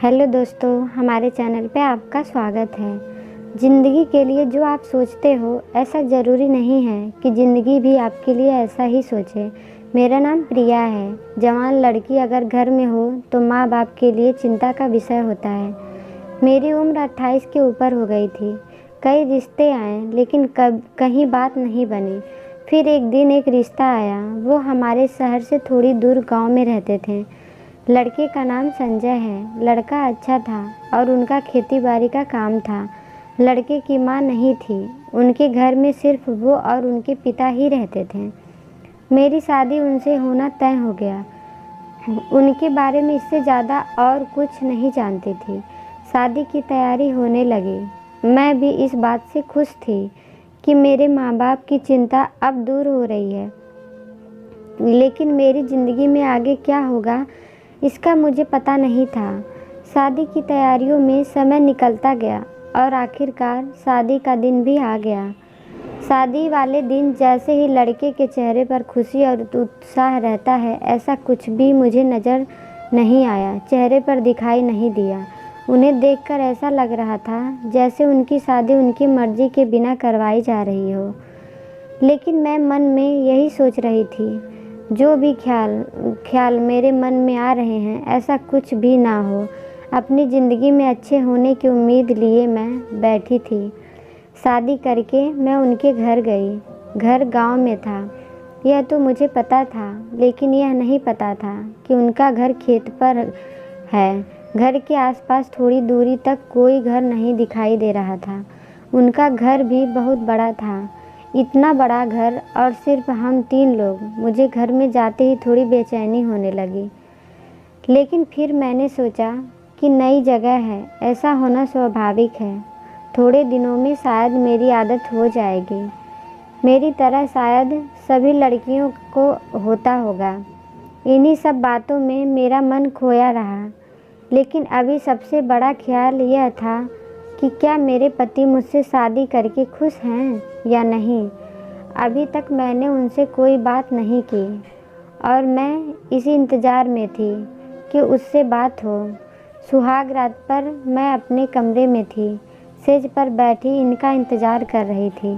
Hello दोस्तों, हमारे channel पे आपका स्वागत है। ज़िंदगी के लिए जो आप सोचते हो ऐसा ज़रूरी नहीं है कि ज़िंदगी भी आपके लिए ऐसा ही सोचे। मेरा नाम प्रिया है। जवान लड़की अगर घर में हो तो माँ बाप के लिए चिंता का विषय होता है। मेरी उम्र 28 के ऊपर हो गई थी। कई रिश्ते आए लेकिन कहीं बात नहीं बनी। फिर एक दिन एक रिश्ता आया। वो हमारे शहर से थोड़ी दूर गाँव में रहते थे। लड़के का नाम संजय है। लड़का अच्छा था और उनका खेती बाड़ी का काम था। लड़के की माँ नहीं थी। उनके घर में सिर्फ वो और उनके पिता ही रहते थे। मेरी शादी उनसे होना तय हो गया। उनके बारे में इससे ज़्यादा और कुछ नहीं जानती थी। शादी की तैयारी होने लगी। मैं भी इस बात से खुश थी कि मेरे माँ बाप की चिंता अब दूर हो रही है। लेकिन मेरी ज़िंदगी में आगे क्या होगा इसका मुझे पता नहीं था। शादी की तैयारियों में समय निकलता गया और आखिरकार शादी का दिन भी आ गया। शादी वाले दिन जैसे ही लड़के के चेहरे पर खुशी और उत्साह रहता है, ऐसा कुछ भी मुझे नज़र नहीं आया, चेहरे पर दिखाई नहीं दिया। उन्हें देखकर ऐसा लग रहा था जैसे उनकी शादी उनकी मर्जी के बिना करवाई जा रही हो। लेकिन मैं मन में यही सोच रही थी, जो भी ख्याल मेरे मन में आ रहे हैं ऐसा कुछ भी ना हो। अपनी ज़िंदगी में अच्छे होने की उम्मीद लिए मैं बैठी थी। शादी करके मैं उनके घर गई। घर गांव में था, यह तो मुझे पता था, लेकिन यह नहीं पता था कि उनका घर खेत पर है। घर के आसपास थोड़ी दूरी तक कोई घर नहीं दिखाई दे रहा था। उनका घर भी बहुत बड़ा था। इतना बड़ा घर और सिर्फ हम 3 लोग। मुझे घर में जाते ही थोड़ी बेचैनी होने लगी। लेकिन फिर मैंने सोचा कि नई जगह है, ऐसा होना स्वाभाविक है। थोड़े दिनों में शायद मेरी आदत हो जाएगी। मेरी तरह शायद सभी लड़कियों को होता होगा। इन्हीं सब बातों में मेरा मन खोया रहा। लेकिन अभी सबसे बड़ा ख्याल यह था कि क्या मेरे पति मुझसे शादी करके खुश हैं या नहीं। अभी तक मैंने उनसे कोई बात नहीं की और मैं इसी इंतज़ार में थी कि उससे बात हो। सुहाग रात पर मैं अपने कमरे में थी, सेज पर बैठी इनका इंतज़ार कर रही थी।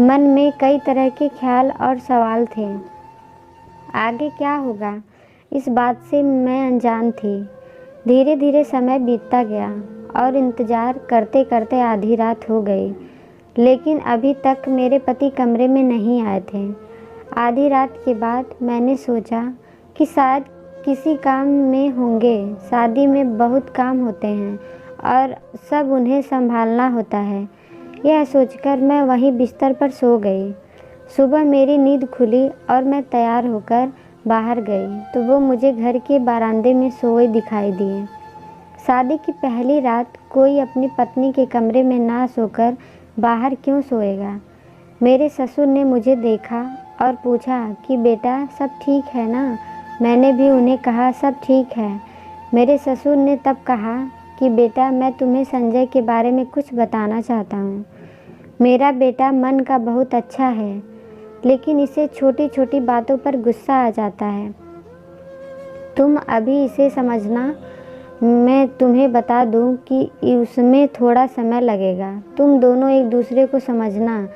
मन में कई तरह के ख्याल और सवाल थे। आगे क्या होगा इस बात से मैं अनजान थी। धीरे धीरे समय बीतता गया और इंतज़ार करते करते आधी रात हो गई, लेकिन अभी तक मेरे पति कमरे में नहीं आए थे। आधी रात के बाद मैंने सोचा कि शायद किसी काम में होंगे। शादी में बहुत काम होते हैं और सब उन्हें संभालना होता है। यह सोचकर मैं वहीं बिस्तर पर सो गई। सुबह मेरी नींद खुली और मैं तैयार होकर बाहर गई तो वो मुझे घर के बरामदे में सोए दिखाई दिए। शादी की पहली रात कोई अपनी पत्नी के कमरे में ना सोकर बाहर क्यों सोएगा। मेरे ससुर ने मुझे देखा और पूछा कि बेटा सब ठीक है ना। मैंने भी उन्हें कहा सब ठीक है। मेरे ससुर ने तब कहा कि बेटा मैं तुम्हें संजय के बारे में कुछ बताना चाहता हूँ। मेरा बेटा मन का बहुत अच्छा है, लेकिन इसे छोटी छोटी बातों पर गुस्सा आ जाता है। तुम अभी इसे समझना, मैं तुम्हें बता दूं कि उसमें थोड़ा समय लगेगा। तुम दोनों एक दूसरे को समझना,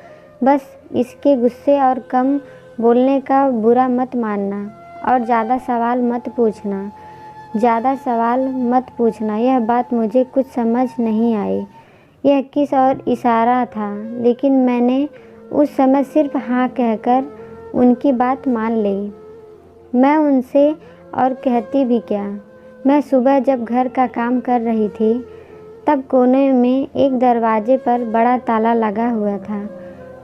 बस इसके गुस्से और कम बोलने का बुरा मत मानना और ज़्यादा सवाल मत पूछना। यह बात मुझे कुछ समझ नहीं आई। यह किस और इशारा था, लेकिन मैंने उस समय सिर्फ हाँ कहकर उनकी बात मान ली। मैं उनसे और कहती भी क्या। मैं सुबह जब घर का काम कर रही थी तब कोने में एक दरवाजे पर बड़ा ताला लगा हुआ था।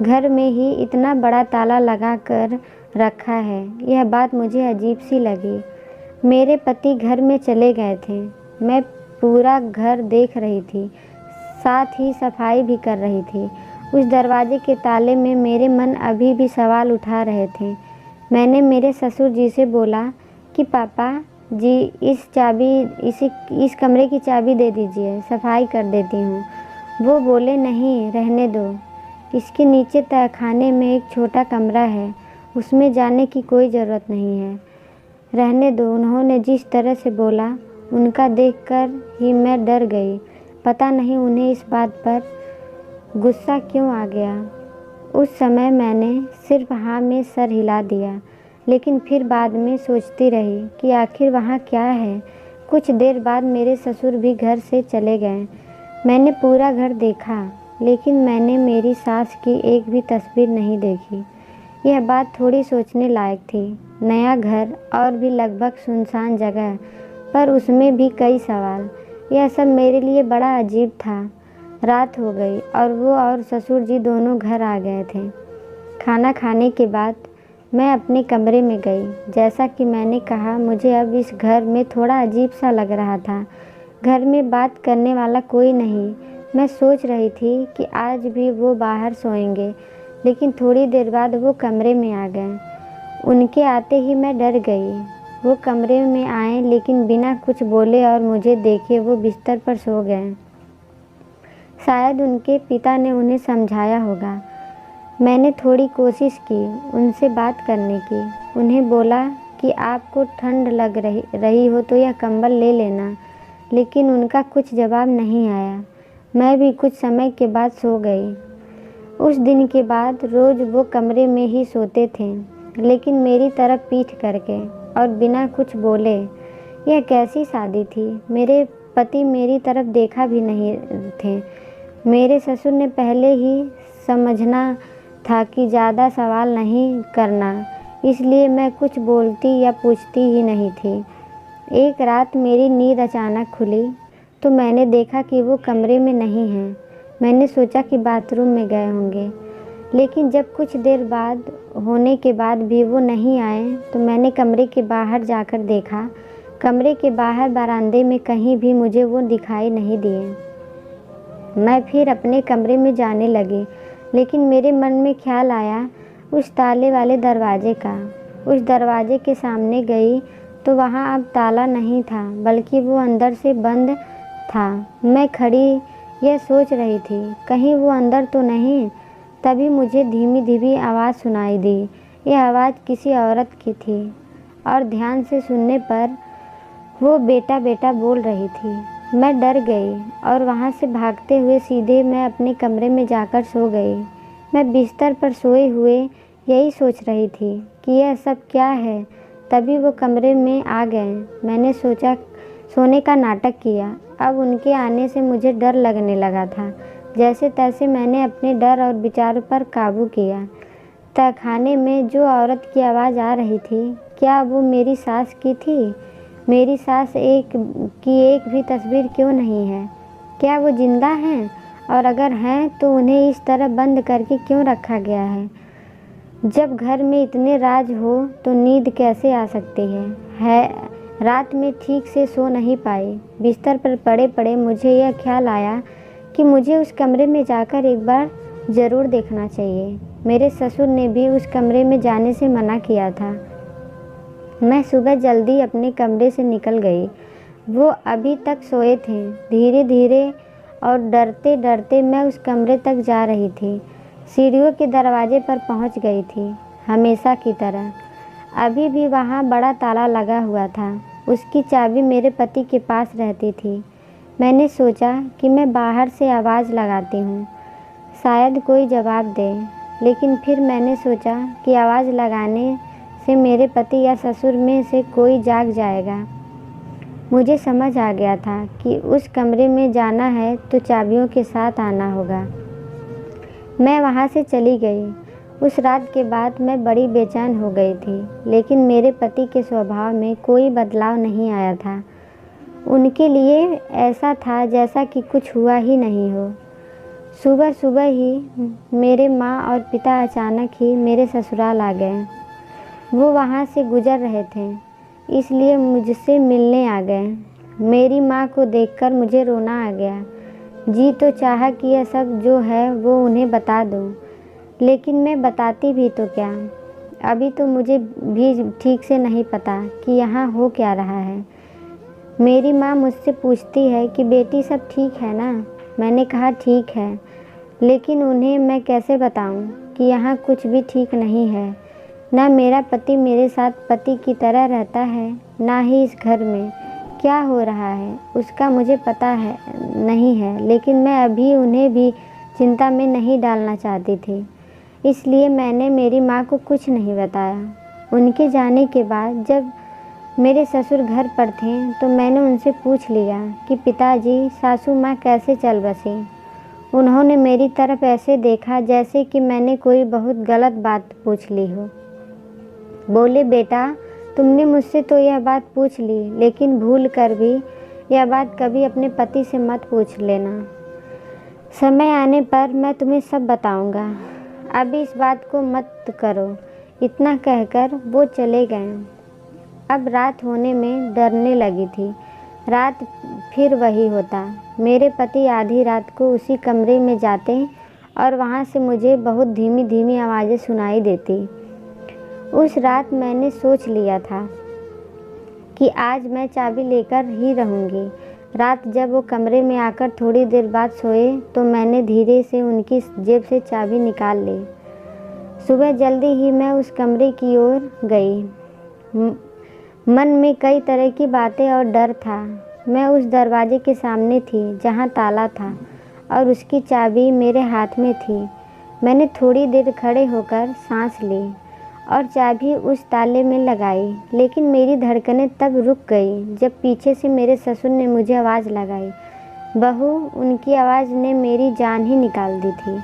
घर में ही इतना बड़ा ताला लगा कर रखा है, यह बात मुझे अजीब सी लगी। मेरे पति घर में चले गए थे। मैं पूरा घर देख रही थी, साथ ही सफाई भी कर रही थी। उस दरवाजे के ताले में मेरे मन अभी भी सवाल उठा रहे थे। मैंने मेरे ससुर जी से बोला कि पापा जी इस कमरे की चाबी दे दीजिए, सफाई कर देती हूँ। वो बोले नहीं, रहने दो। इसके नीचे तहखाने में एक छोटा कमरा है, उसमें जाने की कोई ज़रूरत नहीं है, रहने दो। उन्होंने जिस तरह से बोला उनका देखकर ही मैं डर गई। पता नहीं उन्हें इस बात पर गुस्सा क्यों आ गया। उस समय मैंने सिर्फ हाँ में सर हिला दिया, लेकिन फिर बाद में सोचती रही कि आखिर वहाँ क्या है। कुछ देर बाद मेरे ससुर भी घर से चले गए। मैंने पूरा घर देखा, लेकिन मैंने मेरी सास की एक भी तस्वीर नहीं देखी। यह बात थोड़ी सोचने लायक थी। नया घर और भी लगभग सुनसान जगह, पर उसमें भी कई सवाल। यह सब मेरे लिए बड़ा अजीब था। रात हो गई और वो और ससुर जी दोनों घर आ गए थे। खाना खाने के बाद मैं अपने कमरे में गई। जैसा कि मैंने कहा, मुझे अब इस घर में थोड़ा अजीब सा लग रहा था। घर में बात करने वाला कोई नहीं। मैं सोच रही थी कि आज भी वो बाहर सोएंगे, लेकिन थोड़ी देर बाद वो कमरे में आ गए। उनके आते ही मैं डर गई। वो कमरे में आए, लेकिन बिना कुछ बोले और मुझे देखे वो बिस्तर पर सो गए। शायद उनके पिता ने उन्हें समझाया होगा। मैंने थोड़ी कोशिश की उनसे बात करने की। उन्हें बोला कि आपको ठंड लग रही हो तो यह कंबल ले लेना, लेकिन उनका कुछ जवाब नहीं आया। मैं भी कुछ समय के बाद सो गई। उस दिन के बाद रोज़ वो कमरे में ही सोते थे, लेकिन मेरी तरफ पीठ करके और बिना कुछ बोले। यह कैसी शादी थी। मेरे पति मेरी तरफ देखा भी नहीं थे। मेरे ससुर ने पहले ही समझना था कि ज़्यादा सवाल नहीं करना, इसलिए मैं कुछ बोलती या पूछती ही नहीं थी। एक रात मेरी नींद अचानक खुली तो मैंने देखा कि वो कमरे में नहीं हैं। मैंने सोचा कि बाथरूम में गए होंगे, लेकिन जब कुछ देर बाद होने के बाद भी वो नहीं आए तो मैंने कमरे के बाहर जाकर देखा। कमरे के बाहर बरामदे में कहीं भी मुझे वो दिखाई नहीं दिए। मैं फिर अपने कमरे में जाने लगी, लेकिन मेरे मन में ख्याल आया उस ताले वाले दरवाजे का। उस दरवाजे के सामने गई तो वहाँ अब ताला नहीं था, बल्कि वो अंदर से बंद था। मैं खड़ी यह सोच रही थी, कहीं वो अंदर तो नहीं। तभी मुझे धीमी धीमी आवाज़ सुनाई दी। यह आवाज़ किसी औरत की थी और ध्यान से सुनने पर वो बेटा बेटा बोल रही थी। मैं डर गई और वहाँ से भागते हुए सीधे मैं अपने कमरे में जाकर सो गई। मैं बिस्तर पर सोए हुए यही सोच रही थी कि यह सब क्या है। तभी वो कमरे में आ गए। मैंने सोचा सोने का नाटक किया। अब उनके आने से मुझे डर लगने लगा था। जैसे तैसे मैंने अपने डर और विचारों पर काबू किया। तहखाने में जो औरत की आवाज़ आ रही थी, क्या वो मेरी सास की थी? मेरी सास एक भी तस्वीर क्यों नहीं है? क्या वो जिंदा हैं? और अगर हैं तो उन्हें इस तरह बंद करके क्यों रखा गया है? जब घर में इतने राज हो तो नींद कैसे आ सकती है? रात में ठीक से सो नहीं पाई। बिस्तर पर पड़े पड़े मुझे यह ख्याल आया कि मुझे उस कमरे में जाकर एक बार ज़रूर देखना चाहिए। मेरे ससुर ने भी उस कमरे में जाने से मना किया था। मैं सुबह जल्दी अपने कमरे से निकल गई। वो अभी तक सोए थे। धीरे धीरे और डरते डरते मैं उस कमरे तक जा रही थी। सीढ़ियों के दरवाजे पर पहुंच गई थी। हमेशा की तरह अभी भी वहां बड़ा ताला लगा हुआ था। उसकी चाबी मेरे पति के पास रहती थी। मैंने सोचा कि मैं बाहर से आवाज़ लगाती हूँ, शायद कोई जवाब दे। लेकिन फिर मैंने सोचा कि आवाज़ लगाने से मेरे पति या ससुर में से कोई जाग जाएगा। मुझे समझ आ गया था कि उस कमरे में जाना है तो चाबियों के साथ आना होगा। मैं वहाँ से चली गई। उस रात के बाद मैं बड़ी बेचैन हो गई थी, लेकिन मेरे पति के स्वभाव में कोई बदलाव नहीं आया था। उनके लिए ऐसा था जैसा कि कुछ हुआ ही नहीं हो। सुबह सुबह ही मेरे माँ और पिता अचानक ही मेरे ससुराल आ गए। वो वहाँ से गुजर रहे थे, इसलिए मुझसे मिलने आ गए। मेरी माँ को देखकर मुझे रोना आ गया। जी तो चाहा कि यह सब जो है वो उन्हें बता दूँ, लेकिन मैं बताती भी तो क्या। अभी तो मुझे भी ठीक से नहीं पता कि यहाँ हो क्या रहा है। मेरी माँ मुझसे पूछती है कि बेटी सब ठीक है ना। मैंने कहा ठीक है, लेकिन उन्हें मैं कैसे बताऊँ कि यहाँ कुछ भी ठीक नहीं है। ना मेरा पति मेरे साथ पति की तरह रहता है, ना ही इस घर में क्या हो रहा है उसका मुझे पता है नहीं है, लेकिन मैं अभी उन्हें भी चिंता में नहीं डालना चाहती थी, इसलिए मैंने मेरी माँ को कुछ नहीं बताया। उनके जाने के बाद जब मेरे ससुर घर पर थे तो मैंने उनसे पूछ लिया कि पिताजी सासू माँ कैसे चल बसी। उन्होंने मेरी तरफ ऐसे देखा जैसे कि मैंने कोई बहुत गलत बात पूछ ली हो। बोले, बेटा तुमने मुझसे तो यह बात पूछ ली, लेकिन भूल कर भी यह बात कभी अपने पति से मत पूछ लेना। समय आने पर मैं तुम्हें सब बताऊंगा, अभी इस बात को मत करो। इतना कहकर वो चले गए। अब रात होने में डरने लगी थी। रात फिर वही होता। मेरे पति आधी रात को उसी कमरे में जाते और वहाँ से मुझे बहुत धीमी धीमी आवाज़ें सुनाई देती। उस रात मैंने सोच लिया था कि आज मैं चाबी लेकर ही रहूँगी। रात जब वो कमरे में आकर थोड़ी देर बाद सोए तो मैंने धीरे से उनकी जेब से चाबी निकाल ली। सुबह जल्दी ही मैं उस कमरे की ओर गई। मन में कई तरह की बातें और डर था। मैं उस दरवाजे के सामने थी जहाँ ताला था और उसकी चाबी मेरे हाथ में थी। मैंने थोड़ी देर खड़े होकर सांस ली और चाबी उस ताले में लगाई, लेकिन मेरी धड़कनें तब रुक गई जब पीछे से मेरे ससुर ने मुझे आवाज़ लगाई। बहू, उनकी आवाज़ ने मेरी जान ही निकाल दी थी।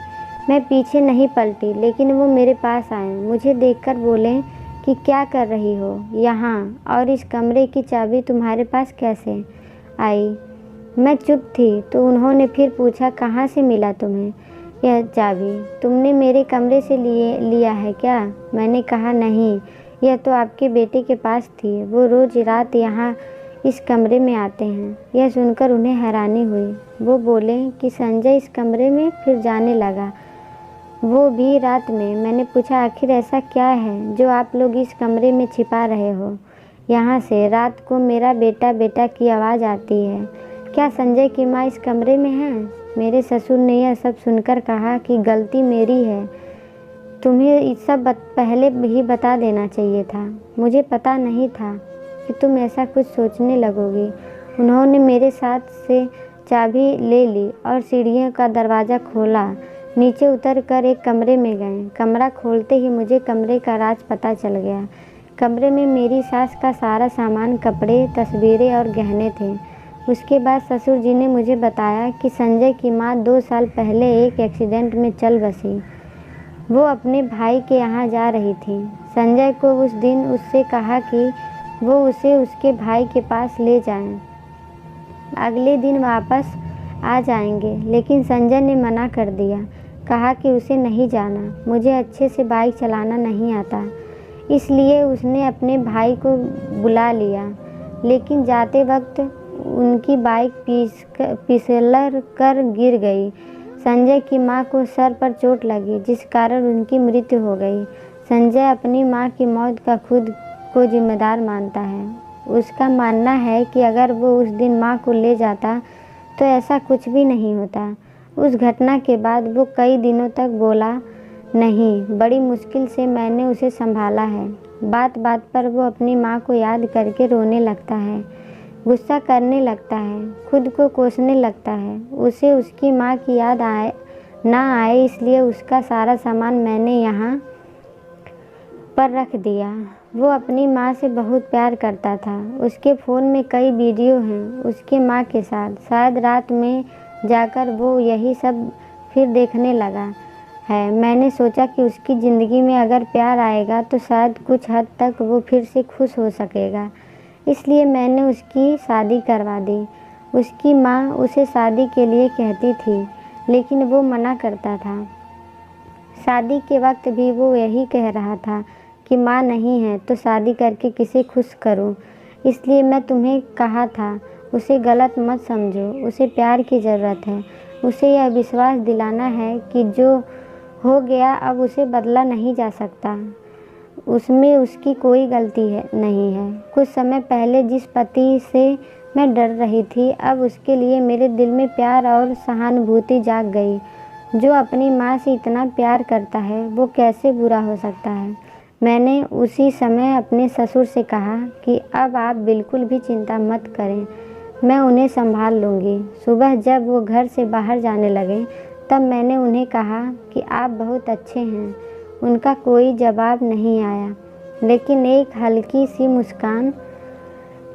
मैं पीछे नहीं पलटी, लेकिन वो मेरे पास आए। मुझे देखकर बोले कि क्या कर रही हो यहाँ, और इस कमरे की चाबी तुम्हारे पास कैसे आई। मैं चुप थी तो उन्होंने फिर पूछा, कहाँ से मिला तुम्हें यह चाबी? तुमने मेरे कमरे से लिया है क्या? मैंने कहा, नहीं, यह तो आपके बेटे के पास थी। वो रोज़ रात यहाँ इस कमरे में आते हैं। यह सुनकर उन्हें हैरानी हुई। वो बोले कि संजय इस कमरे में फिर जाने लगा, वो भी रात में। मैंने पूछा, आखिर ऐसा क्या है जो आप लोग इस कमरे में छिपा रहे हो? यहाँ से रात को मेरा बेटा बेटा की आवाज़ आती है। क्या संजय की माँ इस कमरे में है? मेरे ससुर ने यह सब सुनकर कहा कि गलती मेरी है, तुम्हें ये सब पहले ही बता देना चाहिए था। मुझे पता नहीं था कि तुम ऐसा कुछ सोचने लगोगी। उन्होंने मेरे साथ से चाबी ले ली और सीढ़ियों का दरवाज़ा खोला। नीचे उतर कर एक कमरे में गए। कमरा खोलते ही मुझे कमरे का राज पता चल गया। कमरे में मेरी सास का सारा सामान, कपड़े, तस्वीरें और गहने थे। उसके बाद ससुर जी ने मुझे बताया कि संजय की माँ 2 साल पहले एक एक्सीडेंट में चल बसी। वो अपने भाई के यहाँ जा रही थी। संजय को उस दिन उससे कहा कि वो उसे उसके भाई के पास ले जाएं। अगले दिन वापस आ जाएंगे, लेकिन संजय ने मना कर दिया। कहा कि उसे नहीं जाना, मुझे अच्छे से बाइक चलाना नहीं आता। इसलिए उसने अपने भाई को बुला लिया, लेकिन जाते वक्त उनकी बाइक फिसल कर गिर गई। संजय की माँ को सर पर चोट लगी, जिस कारण उनकी मृत्यु हो गई। संजय अपनी माँ की मौत का खुद को जिम्मेदार मानता है। उसका मानना है कि अगर वो उस दिन माँ को ले जाता तो ऐसा कुछ भी नहीं होता। उस घटना के बाद वो कई दिनों तक बोला नहीं। बड़ी मुश्किल से मैंने उसे संभाला है। बात बात पर वो अपनी माँ को याद करके रोने लगता है, गुस्सा करने लगता है, खुद को कोसने लगता है। उसे उसकी माँ की याद ना आए, इसलिए उसका सारा सामान मैंने यहाँ पर रख दिया। वो अपनी माँ से बहुत प्यार करता था। उसके फ़ोन में कई वीडियो हैं उसकी माँ के साथ। शायद रात में जाकर वो यही सब फिर देखने लगा है। मैंने सोचा कि उसकी ज़िंदगी में अगर प्यार आएगा तो शायद कुछ हद तक वो फिर से खुश हो सकेगा। इसलिए मैंने उसकी शादी करवा दी। उसकी माँ उसे शादी के लिए कहती थी, लेकिन वो मना करता था। शादी के वक्त भी वो यही कह रहा था कि माँ नहीं है तो शादी करके किसे खुश करूँ। इसलिए मैं तुम्हें कहा था, उसे गलत मत समझो। उसे प्यार की ज़रूरत है। उसे यह विश्वास दिलाना है कि जो हो गया अब उसे बदला नहीं जा सकता। उसमें उसकी कोई गलती नहीं है। कुछ समय पहले जिस पति से मैं डर रही थी, अब उसके लिए मेरे दिल में प्यार और सहानुभूति जाग गई। जो अपनी माँ से इतना प्यार करता है वो कैसे बुरा हो सकता है। मैंने उसी समय अपने ससुर से कहा कि अब आप बिल्कुल भी चिंता मत करें, मैं उन्हें संभाल लूँगी। सुबह जब वो घर से बाहर जाने लगे तब मैंने उन्हें कहा कि आप बहुत अच्छे हैं। उनका कोई जवाब नहीं आया, लेकिन एक हल्की सी मुस्कान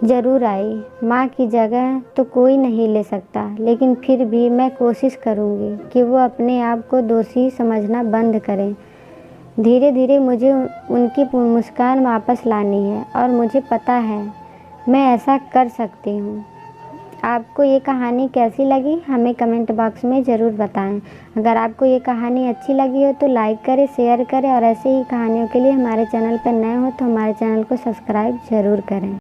ज़रूर आई। माँ की जगह तो कोई नहीं ले सकता, लेकिन फिर भी मैं कोशिश करूँगी कि वो अपने आप को दोषी समझना बंद करें। धीरे धीरे मुझे उनकी मुस्कान वापस लानी है और मुझे पता है मैं ऐसा कर सकती हूँ। आपको ये कहानी कैसी लगी हमें कमेंट बॉक्स में ज़रूर बताएं। अगर आपको ये कहानी अच्छी लगी हो तो लाइक करें, शेयर करें और ऐसे ही कहानियों के लिए हमारे चैनल पर नए हो तो हमारे चैनल को सब्सक्राइब ज़रूर करें।